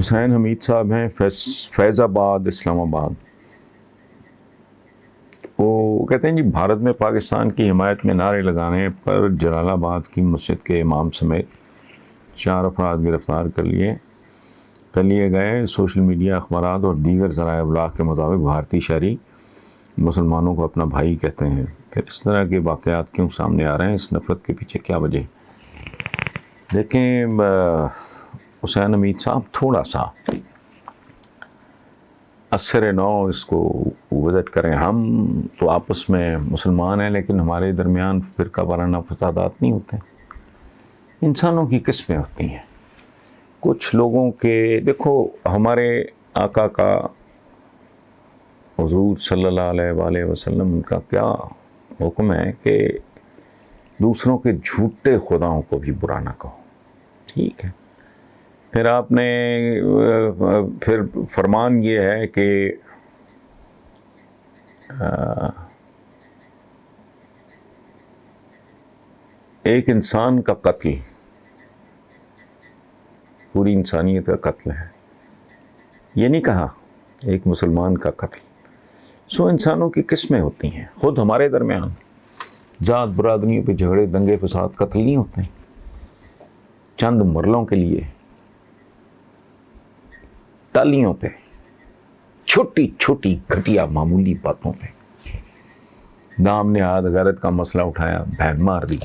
حسین حمید صاحب ہیں فیض آباد اسلام آباد. وہ کہتے ہیں جی بھارت میں پاکستان کی حمایت میں نعرے لگانے پر جلال آباد کی مسجد کے امام سمیت 4 افراد گرفتار کر لیے گئے. سوشل میڈیا، اخبارات اور دیگر ذرائع ابلاغ کے مطابق بھارتی شہری مسلمانوں کو اپنا بھائی کہتے ہیں. پھر اس طرح کے واقعات کیوں سامنے آ رہے ہیں؟ اس نفرت کے پیچھے کیا وجہ؟ دیکھیں حسین حمید صاحب تھوڑا سا اثر نو اس کو وزٹ کریں. ہم تو آپس میں مسلمان ہیں لیکن ہمارے درمیان فرقہ وارانہ فسادات نہیں ہوتے. انسانوں کی قسمیں ہوتی ہیں. کچھ لوگوں کے دیکھو ہمارے آقا کا حضور صلی اللہ علیہ وآلہ وسلم کا کیا حکم ہے کہ دوسروں کے جھوٹے خداؤں کو بھی برا نہ کہو. ٹھیک ہے. پھر آپ نے پھر فرمان یہ ہے کہ ایک انسان کا قتل پوری انسانیت کا قتل ہے. یہ نہیں کہا ایک مسلمان کا قتل. انسانوں کی قسمیں ہوتی ہیں. خود ہمارے درمیان ذات برادریوں پہ جھگڑے، دنگے فساد، قتل نہیں ہوتے چند مرلوں کے لیے، ٹالیوں پہ، چھوٹی چھوٹی گھٹیا معمولی باتوں پہ. نام نہاد غیرت کا مسئلہ اٹھایا، بہن مار دی.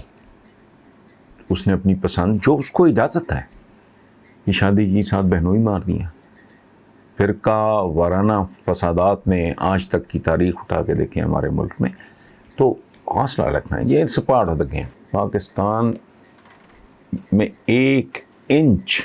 اس نے اپنی پسند، جو اس کو اجازت ہے، یہ شادی کی، 7 بہنوں ہی مار دیا. فرقہ وارانہ فسادات نے آج تک کی تاریخ اٹھا کے دیکھیں ہمارے ملک میں. تو حوصلہ رکھنا ہے. یہ it's part of the game. Pakistan میں 1 انچ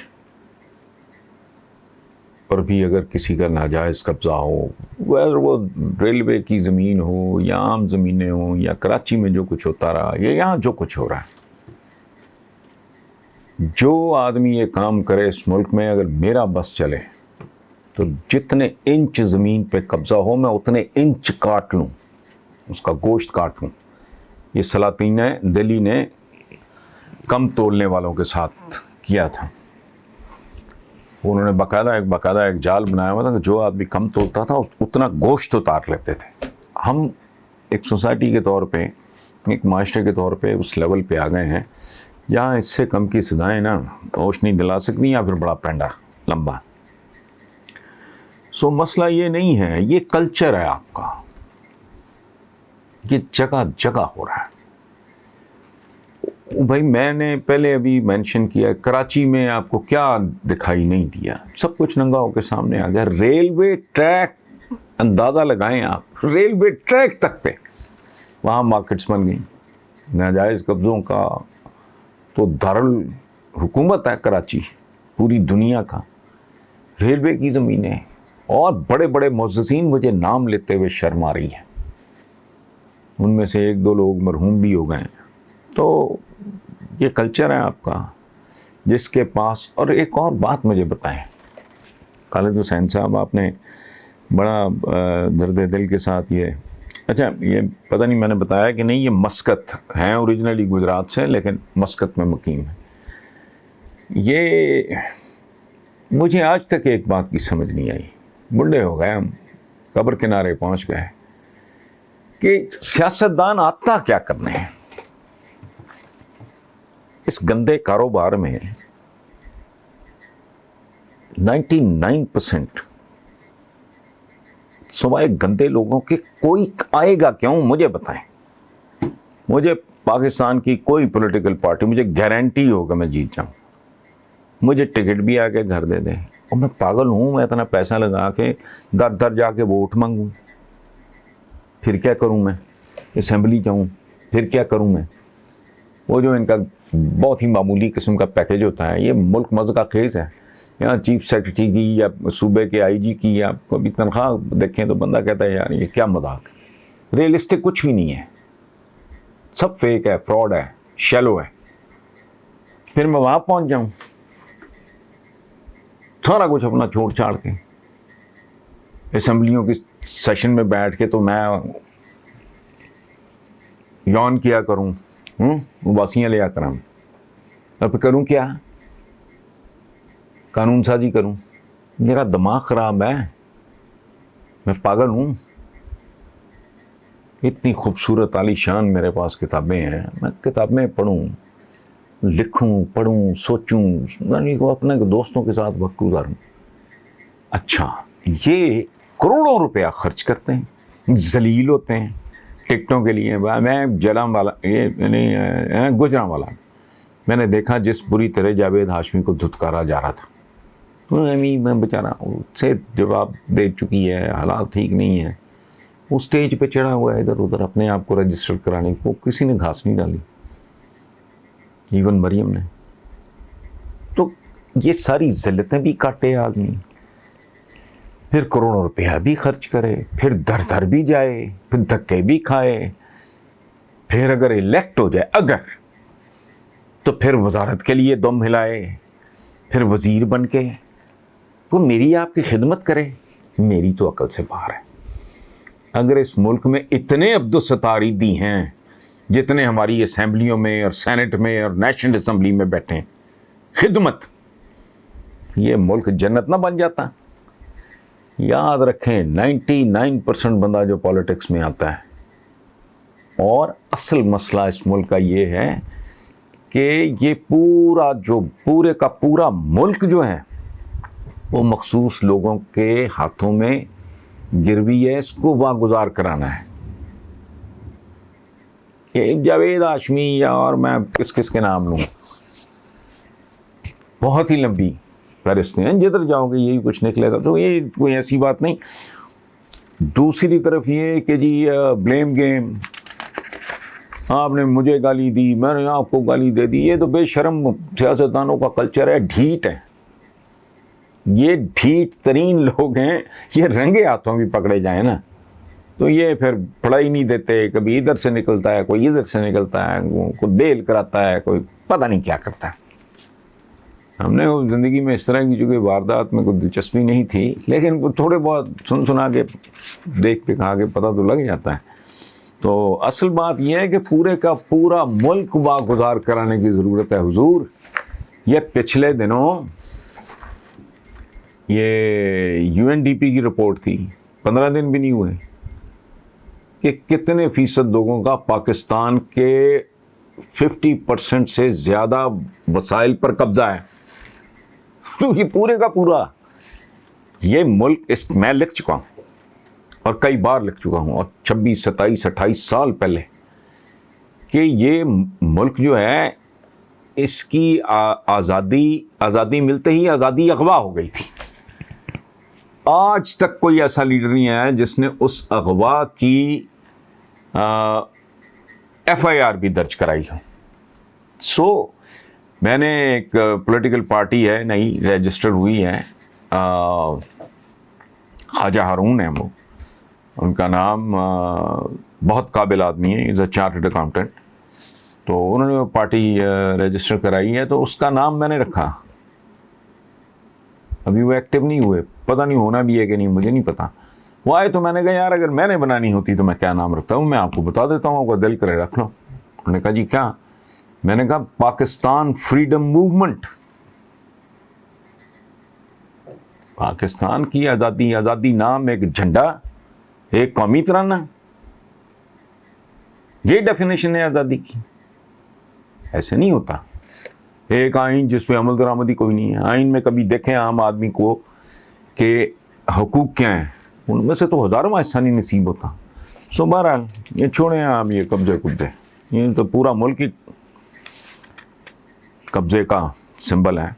پر بھی اگر کسی کا ناجائز قبضہ ہو، وہ ریلوے کی زمین ہو یا عام زمینیں ہوں یا کراچی میں جو کچھ ہوتا رہا یا یہاں جو کچھ ہو رہا ہے، جو آدمی یہ کام کرے اس ملک میں، اگر میرا بس چلے تو جتنے انچ زمین پہ قبضہ ہو میں اتنے انچ کاٹ لوں، اس کا گوشت کاٹ لوں. یہ سلاطین دلی نے کم تولنے والوں کے ساتھ کیا تھا. انہوں نے باقاعدہ ایک جال بنایا ہوا تھا کہ جو آدمی کم تولتا تھا اتنا گوشت اتار لیتے تھے. ہم ایک سوسائٹی کے طور پہ، ایک معاشرے کے طور پہ اس لیول پہ آ گئے ہیں جہاں اس سے کم کی سزائیں نا ہوش نہیں دلا سکتی یا پھر بڑا پینڈا لمبا. مسئلہ یہ نہیں ہے، یہ کلچر ہے آپ کا. یہ جگہ جگہ ہو رہا ہے. بھائی میں نے پہلے ابھی مینشن کیا، کراچی میں آپ کو کیا دکھائی نہیں دیا؟ سب کچھ ننگا ہو کے سامنے آ گیا. ریلوے ٹریک، اندازہ لگائیں آپ، ریلوے ٹریک تک پہ وہاں مارکیٹس بن گئی. ناجائز قبضوں کا تو دارالحکومت ہے کراچی پوری دنیا کا. ریلوے کی زمینیں اور بڑے بڑے معززین، مجھے نام لیتے ہوئے شرم آ رہی ہے، ان میں سے 1-2 لوگ مرحوم بھی ہو گئے. تو یہ کلچر ہے آپ کا جس کے پاس. اور ایک اور بات مجھے بتائیں خالد حسین صاحب، آپ نے بڑا درد دل کے ساتھ یہ پتہ نہیں میں نے بتایا کہ نہیں، یہ مسقط ہیں اوریجنلی گجرات سے لیکن مسقط میں مقیم ہے. یہ مجھے آج تک ایک بات کی سمجھ نہیں آئی. بڈھے ہو گئے ہم، قبر کنارے پہنچ گئے کہ سیاستدان آتا کیا کرنے ہیں اس گندے کاروبار میں. 99% سوائے گندے لوگوں کے کوئی آئے گا کیوں؟ مجھے بتائیں. مجھے پاکستان کی کوئی پولیٹیکل پارٹی، مجھے گارنٹی ہوگا میں جیت جاؤں. مجھے ٹکٹ بھی آ کے گھر دے دیں. اور میں پاگل ہوں، میں اتنا پیسہ لگا کے در جا کے ووٹ مانگوں؟ پھر کیا کروں میں؟ اسمبلی جاؤں پھر کیا کروں میں؟ وہ جو ان کا بہت ہی معمولی قسم کا پیکیج ہوتا ہے. یہ ملک مذہق خیز ہے. یہاں چیف سیکرٹری کی یا صوبے کے IG کی یا کبھی تنخواہ دیکھیں تو بندہ کہتا ہے یار یہ کیا مذاق. ریئلسٹک کچھ بھی نہیں ہے، سب فیک ہے، فراڈ ہے، شیلو ہے. پھر میں وہاں پہنچ جاؤں سارا کچھ اپنا چھوڑ چھاڑ کے اسمبلیوں کی سیشن میں بیٹھ کے، تو میں یون کیا کروں، اباسیاں لیا کروں، اور پھر کروں کیا؟ قانون سازی کروں. میرا دماغ خراب ہے، میں پاگل ہوں؟ اتنی خوبصورت عالی شان میرے پاس کتابیں ہیں، میں کتابیں پڑھوں، لکھوں، پڑھوں، سوچوں، یعنی کو اپنے دوستوں کے ساتھ وقت گزاروں. اچھا یہ کروڑوں روپیہ خرچ کرتے ہیں، ذلیل ہوتے ہیں ٹکٹوں کے لیے. میں جلام والا یعنی گجراں والا میں نے دیکھا جس بری طرح جاوید ہاشمی کو دھتکارا جا رہا تھا. میں بیچارہ سے جواب دے چکی ہے، حالات ٹھیک نہیں ہے، وہ اسٹیج پہ چڑھا ہوا ہے ادھر ادھر اپنے آپ کو رجسٹر کرانے کو، کسی نے گھاس نہیں ڈالی، ایون مریم نے. تو یہ ساری ذلتیں بھی کاٹے آدمی، پھر کروڑوں روپیہ بھی خرچ کرے، پھر در در بھی جائے، پھر دھکے بھی کھائے، پھر اگر الیکٹ ہو جائے اگر تو پھر وزارت کے لیے دم ہلائے، پھر وزیر بن کے وہ میری آپ کی خدمت کرے. میری تو عقل سے باہر ہے. اگر اس ملک میں اتنے عبدالستاری دی ہیں جتنے ہماری اسمبلیوں میں اور سینٹ میں اور نیشنل اسمبلی میں بیٹھے ہیں، خدمت، یہ ملک جنت نہ بن جاتا. یاد رکھیں 99% بندہ جو پالیٹکس میں آتا ہے، اور اصل مسئلہ اس ملک کا یہ ہے کہ یہ پورے کا پورا ملک جو ہے وہ مخصوص لوگوں کے ہاتھوں میں گروی ہے، اس کو واگزار کرانا ہے. یہ جاوید ہاشمی یا اور میں کس کے نام لوں، بہت ہی لمبی فہرستیں ہیں، جدھر جاؤ گے یہی کچھ نکلے گا. تو یہ کوئی ایسی بات نہیں. دوسری طرف یہ کہ جی بلیم گیم، آپ نے مجھے گالی دی، میں نے آپ کو گالی دے دی، یہ تو بے شرم سیاستدانوں کا کلچر ہے، ڈھیٹ ہے. یہ ڈھیٹ ترین لوگ ہیں. یہ رنگے ہاتھوں بھی پکڑے جائیں نا تو یہ پھر پڑھائی نہیں دیتے، کبھی ادھر سے نکلتا ہے، کوئی ادھر سے نکلتا ہے، کوئی بیل کراتا ہے، کوئی پتہ نہیں کیا کرتا ہے. ہم نے زندگی میں اس طرح کی چونکہ واردات میں کوئی دلچسپی نہیں تھی، لیکن تھوڑے بہت سنا کے دیکھ کے کہا کہ پتہ تو لگ جاتا ہے. تو اصل بات یہ ہے کہ پورے کا پورا ملک واگزار کرانے کی ضرورت ہے حضور. یہ پچھلے دنوں یہ UNDP کی رپورٹ تھی، 15 دن بھی نہیں ہوئے کہ کتنے فیصد لوگوں کا پاکستان کے 50% سے زیادہ وسائل پر قبضہ ہے. تو یہ پورے کا پورا یہ ملک میں لکھ چکا ہوں اور کئی بار لکھ چکا ہوں، اور 26 27 28 سال پہلے، کہ یہ ملک جو ہے اس کی آزادی ملتے ہی آزادی اغوا ہو گئی تھی. آج تک کوئی ایسا لیڈر نہیں آیا جس نے اس اغوا کی FIR بھی درج کرائی ہو. میں نے ایک پولیٹیکل پارٹی ہے نئی رجسٹر ہوئی ہے، خواجہ ہارون ہے، وہ ان کا نام، بہت قابل آدمی ہے، از اے چارٹرڈ اکاؤنٹنٹ. تو انہوں نے وہ پارٹی رجسٹر کرائی ہے، تو اس کا نام میں نے رکھا. ابھی وہ ایکٹیو نہیں ہوئے، پتہ نہیں ہونا بھی ہے کہ نہیں، مجھے نہیں پتا. وہ آئے تو میں نے کہا یار اگر میں نے بنانی ہوتی تو میں کیا نام رکھتا ہوں، میں آپ کو بتا دیتا ہوں، آپ کو دل کرے رکھ لو. انہوں نے کہا جی کیا؟ میں نے کہا پاکستان فریڈم موومنٹ. پاکستان کی آزادی نام، ایک جھنڈا، ایک قومی ترانہ، یہ ڈیفینیشن ہے آزادی کی. ایسے نہیں ہوتا. ایک آئین جس پہ عمل درآمدی کوئی نہیں ہے. آئین میں کبھی دیکھیں عام آدمی کو کہ حقوق کیا ہیں، ان میں سے تو ہزاروں حصہ نہیں نصیب ہوتا. بہرحال یہ چھوڑیں آپ یہ قبضے قبضے، یہ تو پورا ملک ہی قبضے کا سمبل ہے.